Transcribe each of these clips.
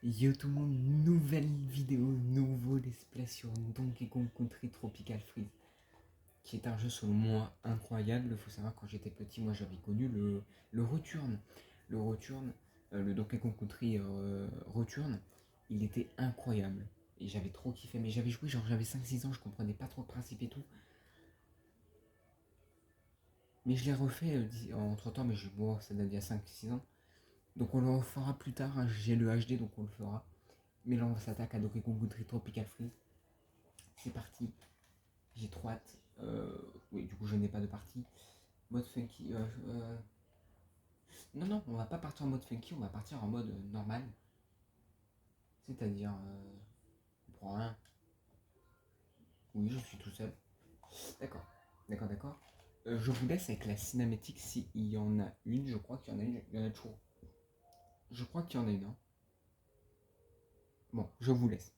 Yo tout le monde, nouvelle vidéo, nouveau let's play sur Donkey Kong Country Tropical Freeze, qui est un jeu selon moi incroyable. Il faut savoir, quand j'étais petit, moi j'avais connu le Return. Le Return, le Donkey Kong Country Return, il était incroyable. Et j'avais trop kiffé, mais j'avais joué, genre j'avais 5-6 ans, je comprenais pas trop le principe et tout. Mais je l'ai refait entre temps, mais bon, ça date d'il y a 5-6 ans. Donc on le refera plus tard, hein. J'ai le HD donc on le fera. Mais là on s'attaque à Donkey Kong Country Tropical Freeze. C'est parti, j'ai trop hâte. Oui, du coup, je n'ai pas de partie. Mode funky. Non, non, on va pas partir en mode funky, on va partir en mode normal. C'est-à-dire, on prend un. Oui, je suis tout seul. D'accord, d'accord, d'accord. Je vous laisse avec la cinématique s'il y en a une. Je crois qu'il y en a une. Il y en a toujours. Je crois qu'il y en a une. Hein. Bon, je vous laisse.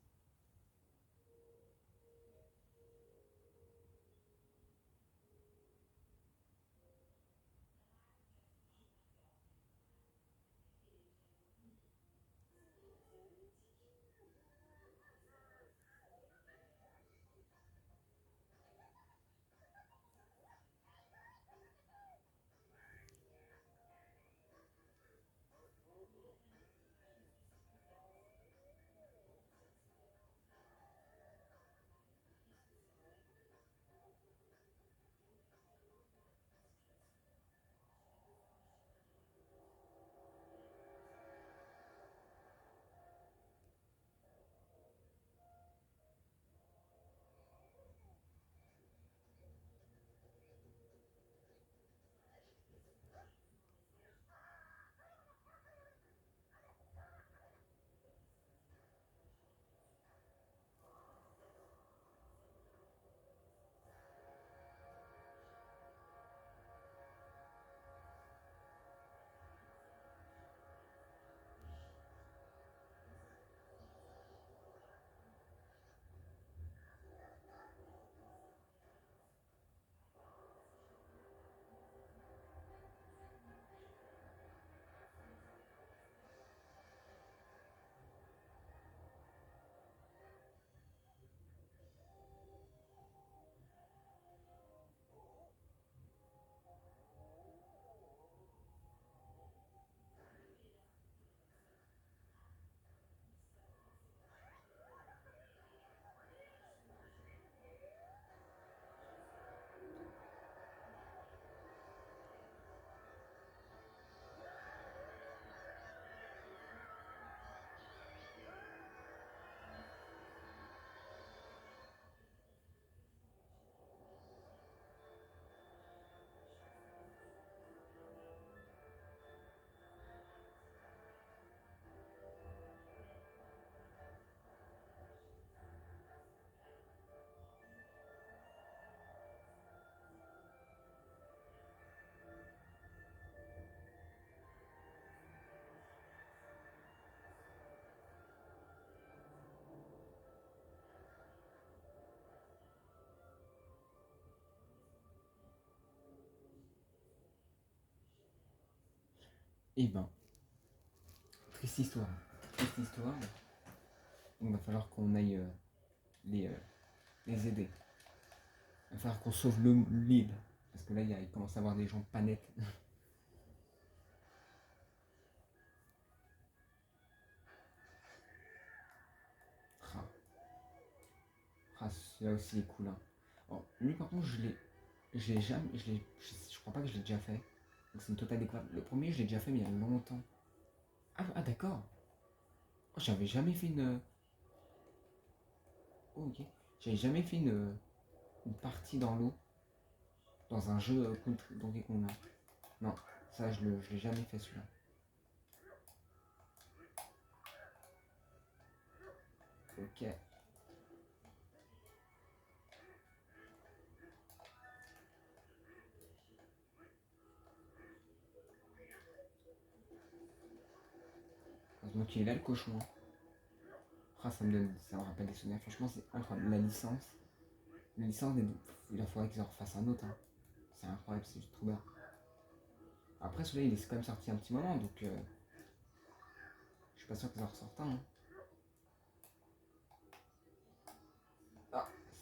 Eh ben, triste histoire. Triste histoire. Il va falloir qu'on aille les, euh, les aider. Il va falloir qu'on sauve l'île. Parce que là, il commence à y avoir des gens pas nets. Ah, ah, celui-là aussi est cool. Hein. Bon, lui, par contre, je l'ai jamais. Je crois pas que je l'ai déjà fait. Donc c'est une totale découverte. Le premier, je l'ai déjà fait, mais il y a longtemps. Ah, d'accord. Oh, j'avais jamais fait une. Oh, ok. J'avais jamais fait une partie dans l'eau. Dans un jeu contre Donkey Kong. Là. Non, ça, je l'ai jamais fait celui-là. Ok. Heureusement qu'il est là, le cochon. Hein. Ah, ça me rappelle des souvenirs. Franchement, c'est incroyable. La licence, il faudrait qu'ils en refassent un autre. Hein. C'est incroyable, c'est juste trop bien. Après, celui-là, il est quand même sorti un petit moment, donc je suis pas sûr qu'ils en ressortent un. Hein.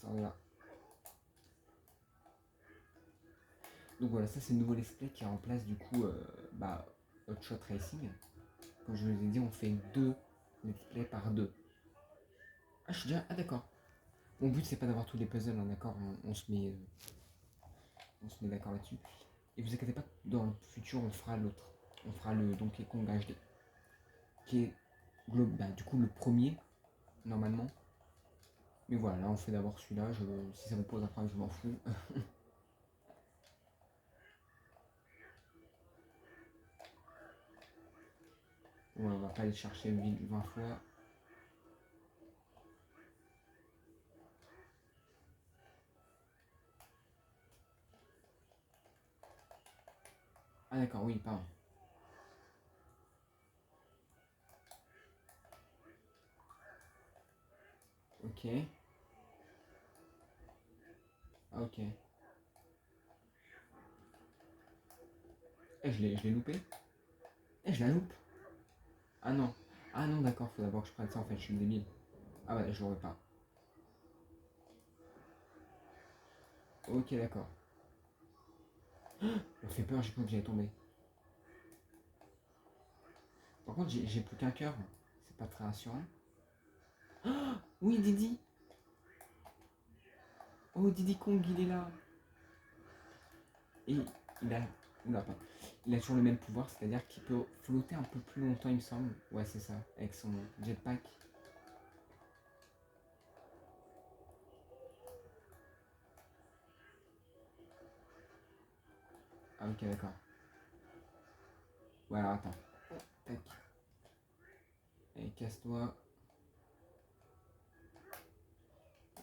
sort de là. Donc voilà, ça c'est le nouveau let's play qui remplace du coup Hot Shot Racing. Comme je vous ai dit, on fait 2 let's play par 2. Ah, je suis déjà. Ah, d'accord. Mon but c'est pas d'avoir tous les puzzles, hein, d'accord, on se met d'accord là-dessus. Et vous inquiétez pas, dans le futur on fera l'autre. On fera le Donkey Kong HD. Qui est du coup le premier, normalement. Mais voilà, là on fait d'abord celui-là. Si ça vous pose un problème, je m'en fous. Ouais, on va pas aller chercher 20 fois. Ah d'accord, oui, pardon. Ok. Ah ok. Je l'ai loupé. Je la loupe. Ah non. Ah non, d'accord, faut d'abord que je prenne ça en fait, je suis débile. Ah bah je l'aurais pas. Ok, d'accord. Ça fait peur, j'ai cru que j'allais tomber. Par contre, j'ai plus qu'un cœur. C'est pas très rassurant. Oui, Didi. Oh, Diddy Kong, il est là. Et il a. Oula, pas. Il a toujours le même pouvoir, c'est-à-dire qu'il peut flotter un peu plus longtemps, il me semble. Ouais, c'est ça, avec son jetpack. Ah, ok, d'accord. Ouais, alors attends. Tac. Allez, casse-toi.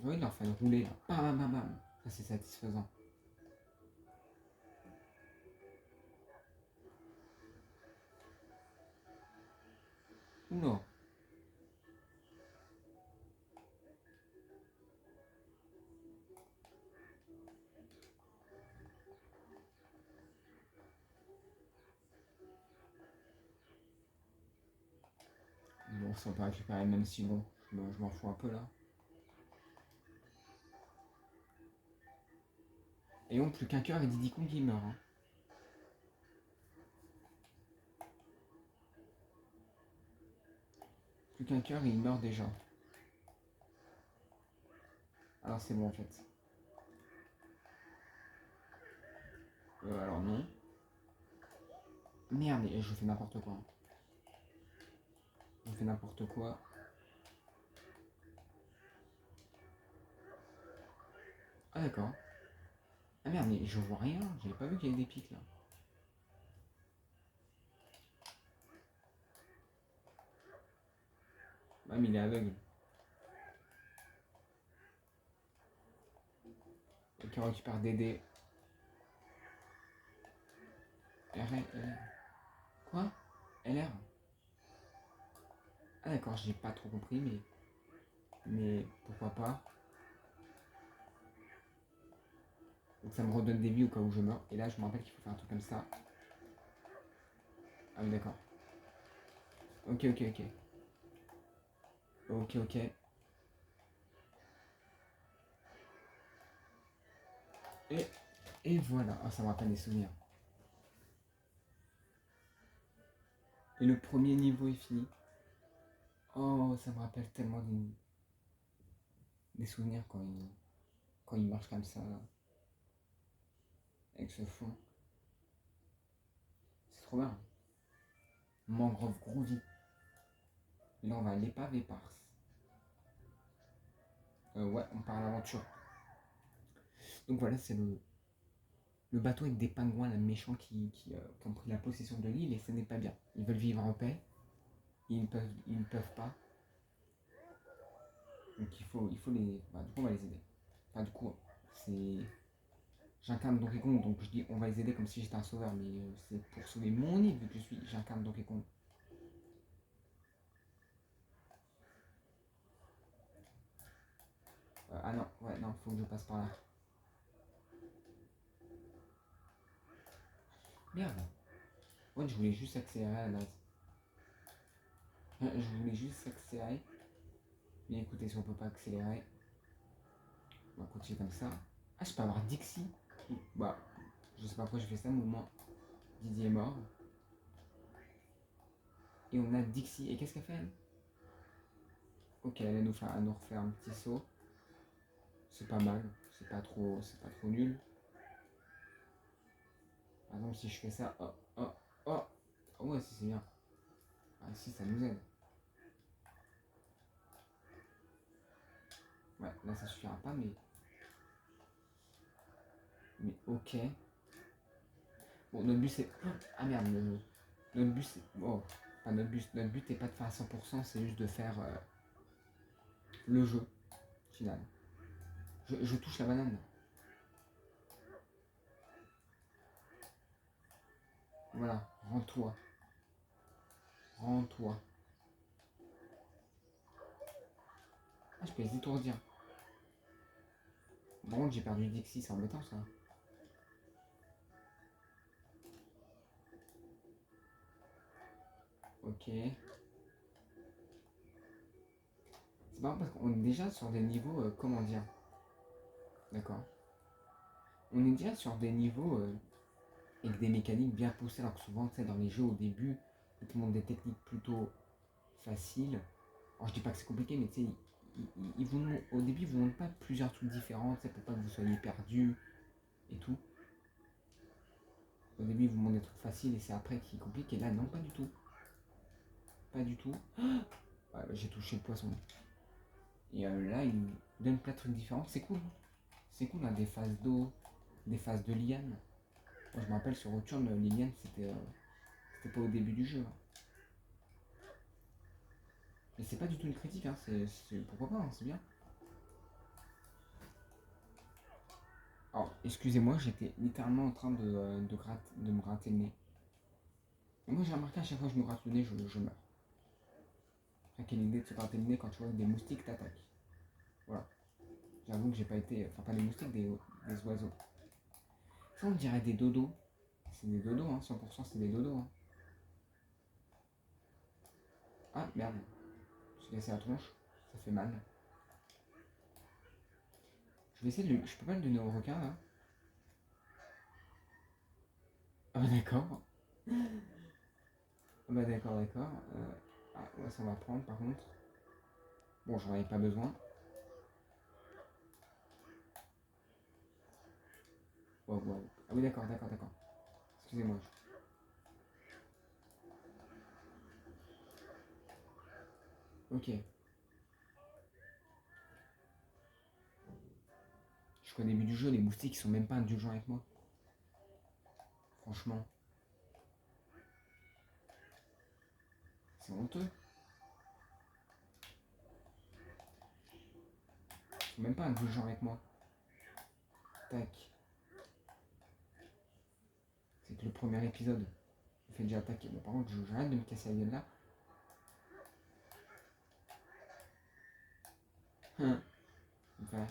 Oui, il est en train de rouler là. Bam, bam, bam, bam. Ça, c'est satisfaisant. Oula. Bon, ça on peut récupérer, même si bon, je m'en fous un peu là. Et on, plus qu'un cœur et Diddy Kong qui meurt. Hein. Plus qu'un cœur et il meurt déjà. Alors c'est bon en fait. Alors non. Merde, je fais n'importe quoi. Je fais n'importe quoi. Ah d'accord. Ah merde, mais je vois rien. J'avais pas vu qu'il y avait des pics là. Ah mais il est aveugle. Ok, on récupère des dés. LR. Quoi? LR? Ah d'accord, j'ai pas trop compris, mais pourquoi pas. Donc ça me redonne des vies au cas où je meurs. Et là, je me rappelle qu'il faut faire un truc comme ça. Ah oui, d'accord. Ok, ok, ok. Ok, ok. Et, et voilà. Ah, ça me rappelle des souvenirs. Et le premier niveau est fini. Oh, ça me rappelle tellement des souvenirs quand il marche comme ça, avec ce fond. C'est trop bien. Mangrove Groovy. Là, on va à l'épave éparse. Ouais, on part à l'aventure. Donc voilà, c'est le bateau avec des pingouins là, méchants qui ont pris la possession de l'île et ce n'est pas bien. Ils veulent vivre en paix. Ils ne peuvent pas. Donc il faut les. Bah, du coup, on va les aider. Enfin, du coup, c'est. J'incarne Donkey Kong, donc je dis on va les aider comme si j'étais un sauveur, mais c'est pour sauver mon île vu que j'incarne Donkey Kong. Ah non, ouais, non, faut que je passe par là. Merde. Ouais, je voulais juste accélérer à la base. Je voulais juste accélérer. Mais écoutez, si on peut pas accélérer. On va continuer comme ça. Ah, je peux avoir Dixie. Bah, je sais pas pourquoi je fais ça, mais au moins Didier est mort. Et on a Dixie. Et qu'est-ce qu'elle fait elle? Ok, elle va nous refaire un petit saut. C'est pas mal, c'est pas trop nul. Par exemple, si je fais ça, oh, oh, oh, oh ouais, si c'est bien. Ah si, ça nous aide. Ouais, là ça suffira pas, mais ok. Bon, notre but c'est, ah merde, notre but c'est, oh, pas notre but n'est pas de faire à 100%, c'est juste de faire le jeu final. Je touche la banane. Voilà, rends-toi. Rends-toi. Ah, je peux les étourdir. Bon, j'ai perdu Dixie, c'est embêtant ça. Ok. C'est marrant parce qu'on est déjà sur des niveaux, comment dire. D'accord. On est déjà sur des niveaux avec des mécaniques bien poussées, alors que souvent, tu sais, dans les jeux au début, ils te montrent des techniques plutôt faciles. Alors je dis pas que c'est compliqué, mais tu sais, au début, ils vous montrent pas plusieurs trucs différents, tu sais, pour pas que vous soyez perdu et tout. Au début, ils vous montrent des trucs faciles et c'est après qui complique. Et là, non, pas du tout. Pas du tout. Ouais, j'ai touché le poisson. Et là, il me donne plein de trucs différents. C'est cool. C'est cool, on a des phases d'eau, des phases de liane. Moi, je me rappelle sur Return, les lianes, c'était pas au début du jeu. Hein. Et c'est pas du tout une critique, hein. Pourquoi pas, hein, c'est bien. Alors, excusez-moi, j'étais littéralement en train de me gratter le nez. Et moi, j'ai remarqué à chaque fois que je me gratte le nez, je meurs. Après, quelle idée de se gratter le nez quand tu vois que des moustiques t'attaquent. Voilà. J'avoue que j'ai pas été. Enfin, pas des moustiques, des oiseaux. Ça, on dirait des dodos. C'est des dodos, hein, 100% c'est des dodos. Hein. Ah, merde. Je suis cassé la tronche. Ça fait mal. Je vais essayer de Je peux pas le donner au requin, là. Ah, bah d'accord. Ah, bah d'accord, d'accord. Ah, ouais, ça va prendre, par contre. Bon, j'en avais pas besoin. Wow, wow. Ah oui, d'accord, d'accord, d'accord. Excusez-moi. Ok. Jusqu'au début du jeu, les moustiques ils sont même pas indulgents avec moi. Franchement, c'est honteux. Ils sont même pas indulgents avec moi. Tac. C'est que le premier épisode me fait déjà attaquer. Bon, par contre, j'arrête de me casser la gueule là. Enfin,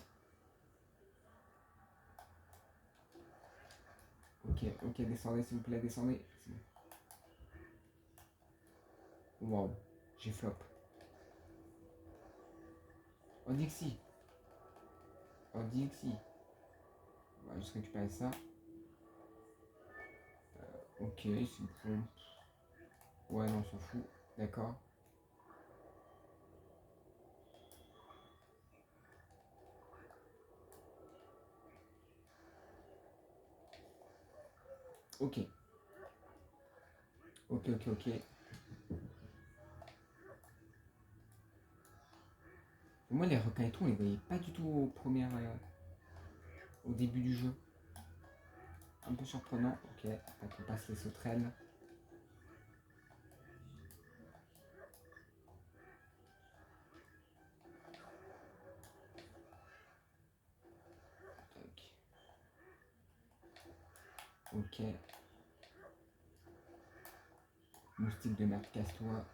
ok, ok, descendez s'il vous plaît, descendez. Waouh, j'ai flop. Oh Dixie. Oh Dixie. On va juste récupérer ça. Ok, c'est bon. Ouais, non, on s'en fout. D'accord. Ok. Ok, ok, ok. Moi, les requins et tout, on les voyait pas du tout au début du jeu. Un peu surprenant. Ok, on passe les sauterelles. Ok. Moustique de merde, casse-toi.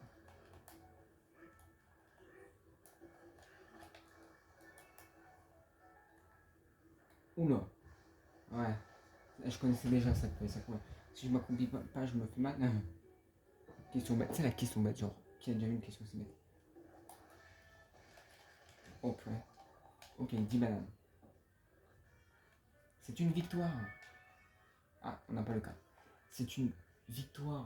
Oula. Ouais. Je connaissais déjà ça, ça quoi. Si je m'accomplis pas, je me fais mal. Question bête. C'est la question bête, genre. Qui a déjà eu une question si bête? Oh purée. Ok, 10 bananes. C'est une victoire. Ah, on n'a pas le cas. C'est une victoire.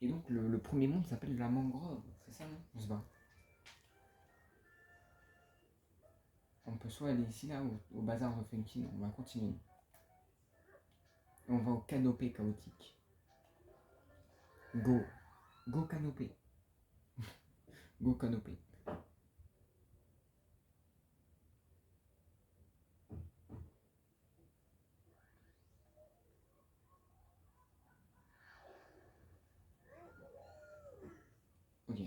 Et donc le premier monde s'appelle la mangrove. C'est ça, non? On se bat. On peut soit aller ici, là, au bazar de Funkin. On va continuer. Et on va au canopé chaotique. Go. Go canopé. Go canopé. Ok.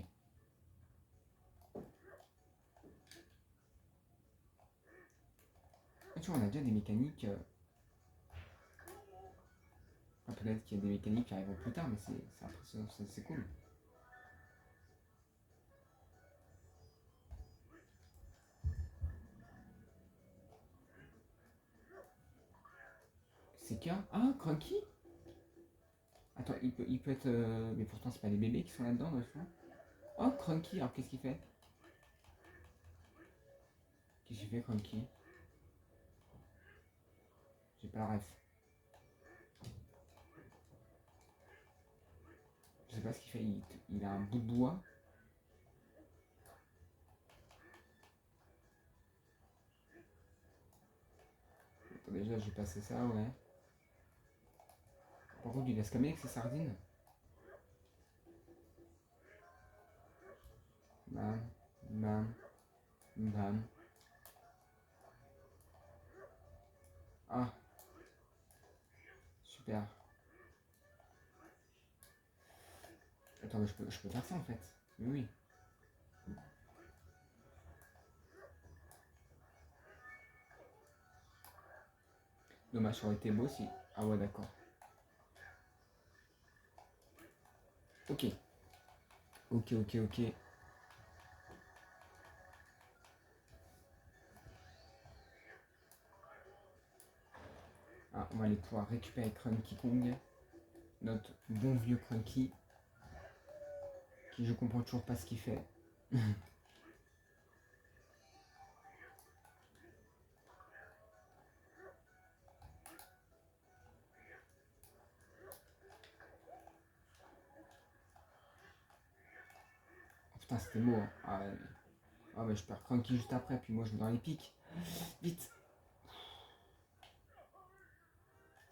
Ah, tu vois, on a déjà des mécaniques. Peut-être qu'il y a des mécaniques qui arriveront plus tard, mais c'est impressionnant, c'est cool. C'est qu'un. Ah, Cranky. Attends, il peut être. Mais pourtant, c'est pas des bébés qui sont là-dedans, dans le fond. Oh, Cranky, alors qu'est-ce qu'il fait? Qu'est-ce qu'il fait, Cranky? J'ai pas la ref. Je sais pas ce qu'il fait, il a un bout de bois. Attends, déjà, j'ai passé ça, ouais. Par contre, il laisse camé avec ses sardines. Bam, bam, bam. Ah, super. Attends, mais je peux faire ça en fait. Mais oui. Dommage, ça aurait été beau si. Ah ouais, d'accord. Ok. Ok, ok, ok. Ah, on va aller pouvoir récupérer Cranky Kong. Notre bon vieux Cranky. Qui je comprends toujours pas ce qu'il fait. Oh, putain, c'était beau. Hein. Ah, ouais. Ah bah je perds Cranky juste après, puis moi je vais dans les pics. Vite.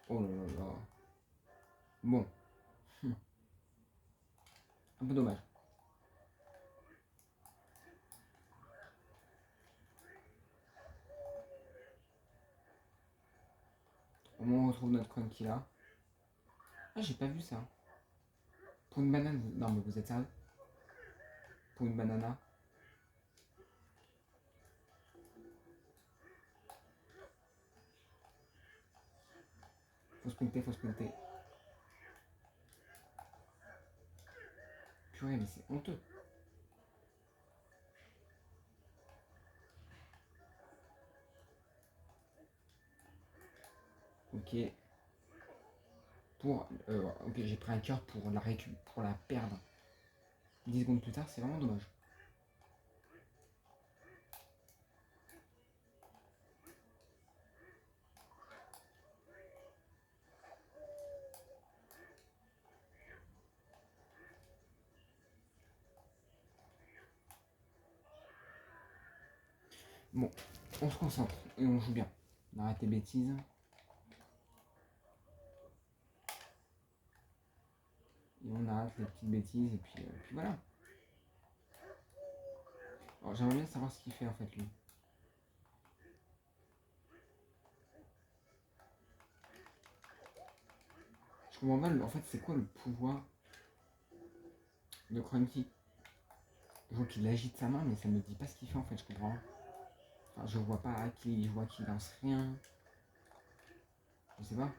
Oh là là là. Bon. Un peu dommage. Au moment où on retrouve notre Cranky là. Ah, j'ai pas vu ça. Pour une banane. Non, mais vous êtes sérieux? Pour une banana. Faut sprinter, faut sprinter. Purée, mais c'est honteux. Ok. Ok, j'ai pris un cœur pour pour la perdre. 10 secondes plus tard, c'est vraiment dommage. Bon, on se concentre et on joue bien. On arrête les bêtises. Et on arrête les petites bêtises et puis voilà. Alors j'aimerais bien savoir ce qu'il fait en fait lui. Je comprends mal, en fait c'est quoi le pouvoir de Cranky? Je vois qu'il agite sa main mais ça me dit pas ce qu'il fait en fait, je comprends. Enfin je vois pas je vois qu'il lance rien. Je sais pas.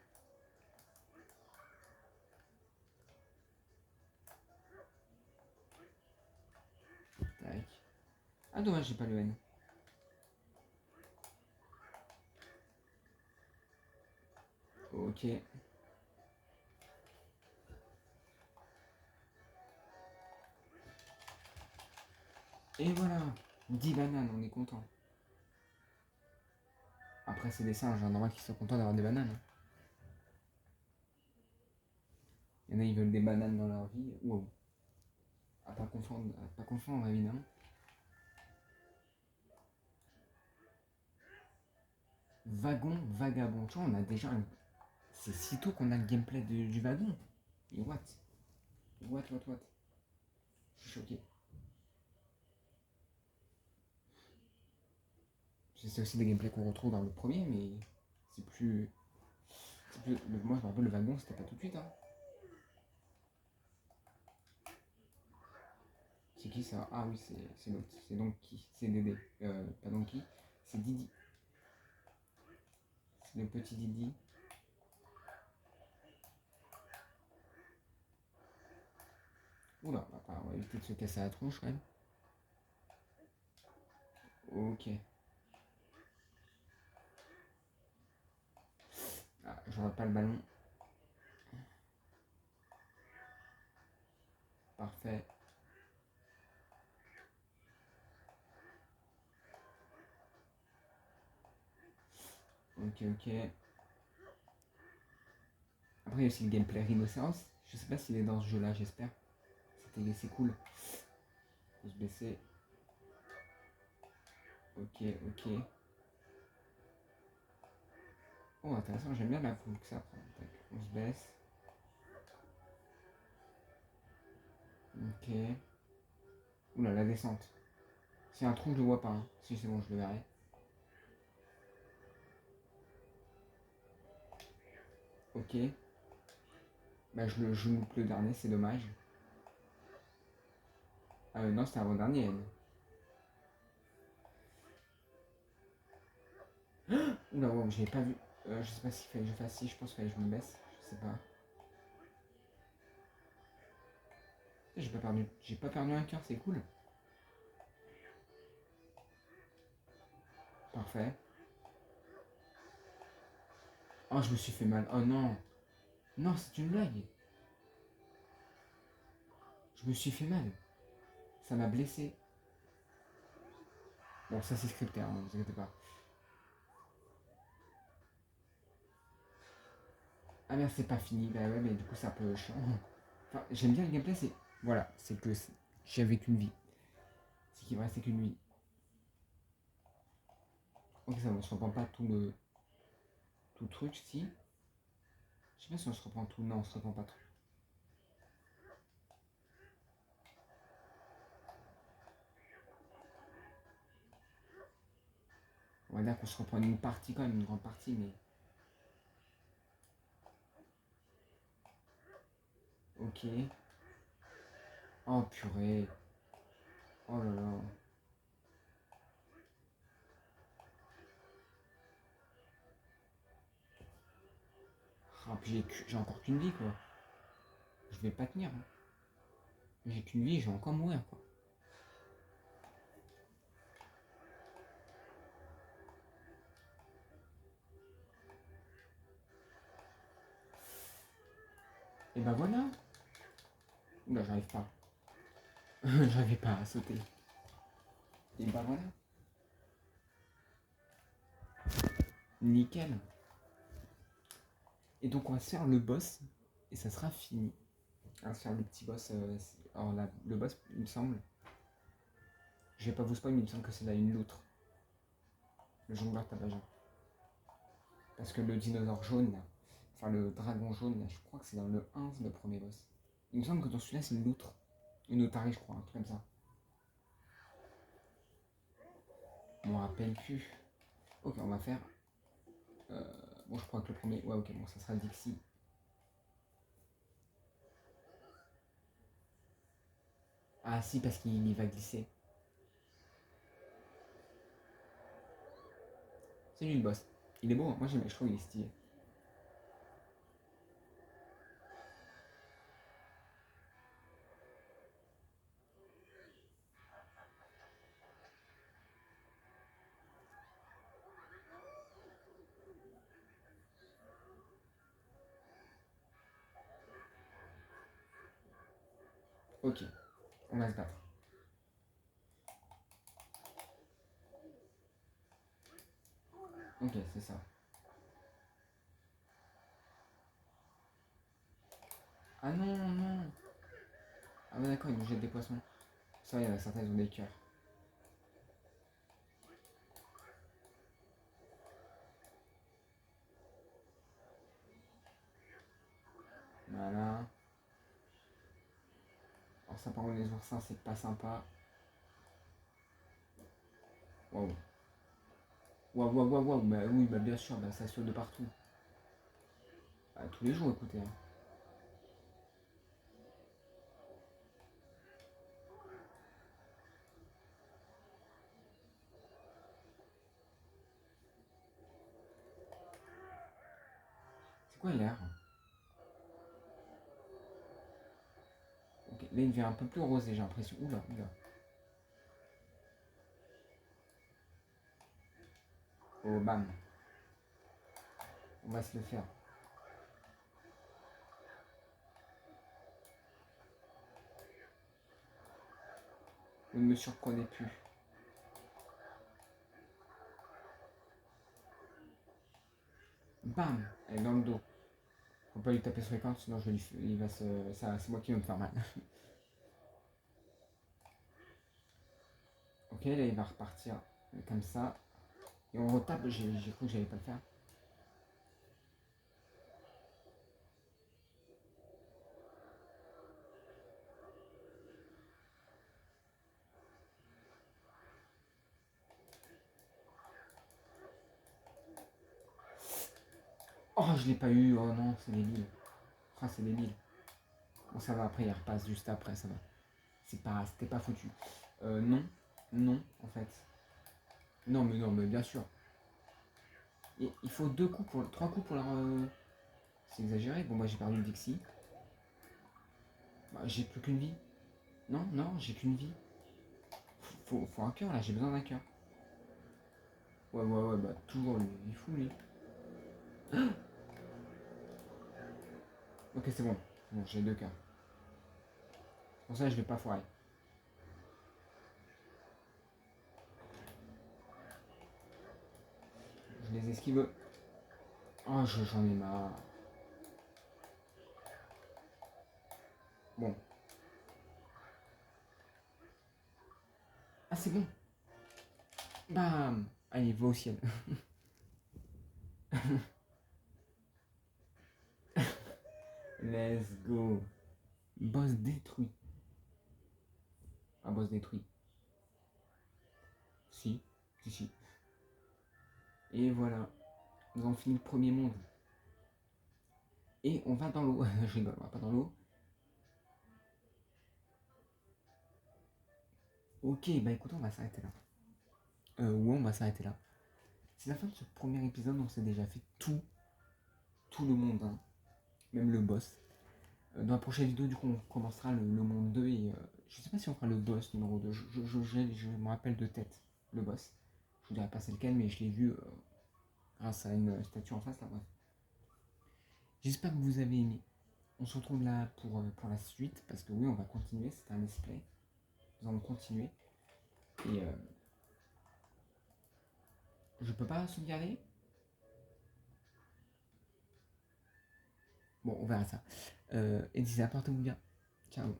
Tac. Ah dommage j'ai pas le N. Ok. Et voilà. 10 bananes, on est content. Après, c'est des singes, hein, normal qu'ils soient contents d'avoir des bananes. Hein. Il y en a, ils veulent des bananes dans leur vie. Wow. À pas confondre évidemment. Wagon, vagabond. Tu vois, on a déjà un... C'est sitôt qu'on a le gameplay du wagon. Et what? What? Je suis choqué. C'est aussi des gameplays qu'on retrouve dans le premier, mais c'est plus... Moi, je me rappelle, le wagon, c'était pas tout de suite. Hein. C'est qui ça? Ah oui, c'est l'autre. C'est Donkey. C'est Dédé. Pas Donkey. C'est Didi. C'est le petit Didi. Oula, on va éviter de se casser la tronche quand même. Ok. Ah, je vois pas le ballon. Parfait. Ok. Après, il y a aussi le gameplay rhinocéros. Je sais pas s'il est dans ce jeu-là, j'espère. C'est cool. Faut se baisser. Ok. Oh, intéressant, j'aime bien la foule que ça prend. Tac, on se baisse. Ok. Oula, la descente. S'il y a un trou, je le vois pas. Hein. Si, c'est bon, je le verrai. Ok. Bah, je loupe le dernier, c'est dommage. Non, c'était avant-dernier. Oula, wow, j'avais pas vu. Je sais pas s'il fallait que je fasse si, je pense qu'il fallait que je me baisse. Je sais pas. J'ai pas perdu un cœur, c'est cool. Parfait. Oh, je me suis fait mal. Oh non. Non, c'est une blague. Je me suis fait mal. Ça m'a blessé. Bon, ça c'est scripté, hein, ne vous inquiétez pas. Ah merde, c'est pas fini. Bah ouais, mais du coup, c'est un peu chiant. Enfin, j'aime bien le gameplay, c'est. Voilà, c'est que j'avais qu'une vie. C'est qu'il me restait qu'une vie. Ok, ça, on se reprend pas tout truc, si. Je sais pas si on se reprend tout. Non, on se reprend pas tout. On va dire qu'on se reprend une partie quand même, une grande partie, mais. Ok. Oh purée. Oh là là. Ah, puis j'ai encore qu'une vie, quoi. Je vais pas tenir. Hein. J'ai qu'une vie, je vais encore mourir, quoi. Et ben voilà. Oula, j'arrive pas. J'arrivais pas à sauter. Et ben voilà. Nickel. Et donc on va se faire le boss et ça sera fini. On va se faire le petit boss. Alors là, le boss, il me semble. Je vais pas vous spoil, mais il me semble que c'est là une loutre. Le jongleur tabajan. Parce que le dinosaure jaune, là, enfin le dragon jaune, là, je crois que c'est dans le 1, le premier boss. Il me semble que dans celui-là, c'est une loutre. Une otarie, je crois, un truc comme ça. Je m'en rappelle plus. Ok, on va faire. Euh, bon, je crois que le premier. Ouais, ok, bon, ça sera Dixie. Ah, si, parce qu'il va glisser. C'est lui le boss. Il est beau, hein. Moi j'aime, je trouve qu'il est stylé. Ok, on va se battre. Ok, c'est ça. Ah non, non. Ah ouais, d'accord, ils nous jettent des poissons. Ça, il y en a certains, ils ont des cœurs. Voilà. Alors ça, par contre, les oursins, c'est pas sympa. Waouh. Waouh, waouh, waouh, waouh. Bah oui, bah bien sûr, bah, ça saute de partout. Bah, tous les jours, écoutez, hein. C'est quoi l'air? Ok, là, il devient un peu plus rosé, j'ai l'impression. Oula, oula. Oh, bam. On va se le faire. Ne me surprenez plus. Bam. Elle est dans le dos. Faut pas lui taper sur les cornes, sinon il va se, ça, c'est moi qui vais me faire mal. Ok, là, il va repartir comme ça. Et on retape. J'ai cru que j'allais pas le faire. Oh, je l'ai pas eu. Oh non, c'est débile. Ah, c'est débile. Bon, ça va, après, il repasse juste après, ça va. C'était pas foutu. Non, non, en fait. Non, mais bien sûr. Et il faut trois coups pour la. C'est exagéré. Bon, moi j'ai perdu le Dixie. Bah, j'ai plus qu'une vie. Non, non, j'ai qu'une vie. Faut un cœur là, j'ai besoin d'un cœur. Ouais, ouais, ouais, bah toujours lui. Il est fou lui. Ok, c'est bon. Bon, j'ai deux cœurs. Pour ça, je vais pas foirer. Je les esquive. Oh, j'en ai marre. Bon. Ah, c'est bon. Bam. Allez, va au ciel. Let's go. Boss détruit. Un boss détruit. Si, si, si. Et voilà. Nous avons fini le premier monde. Et on va dans l'eau. Je rigole, on va pas dans l'eau. Ok, bah écoute, on va s'arrêter là. Ouais, on va s'arrêter là. C'est la fin de ce premier épisode, on s'est déjà fait tout le monde, hein. Même le boss. Dans la prochaine vidéo, du coup, on commencera le monde 2 et je sais pas si on fera le boss numéro 2. Je me rappelle de tête le boss. Je vous dirai pas c'est lequel, mais je l'ai vu grâce à une statue en face là. Bref. J'espère que vous avez aimé. On se retrouve là pour la suite parce que oui, on va continuer. C'est un let's play. Nous allons continuer. Et je peux pas sauvegarder. Bon, on verra ça. Et d'ici là, portez-vous bien. Ciao.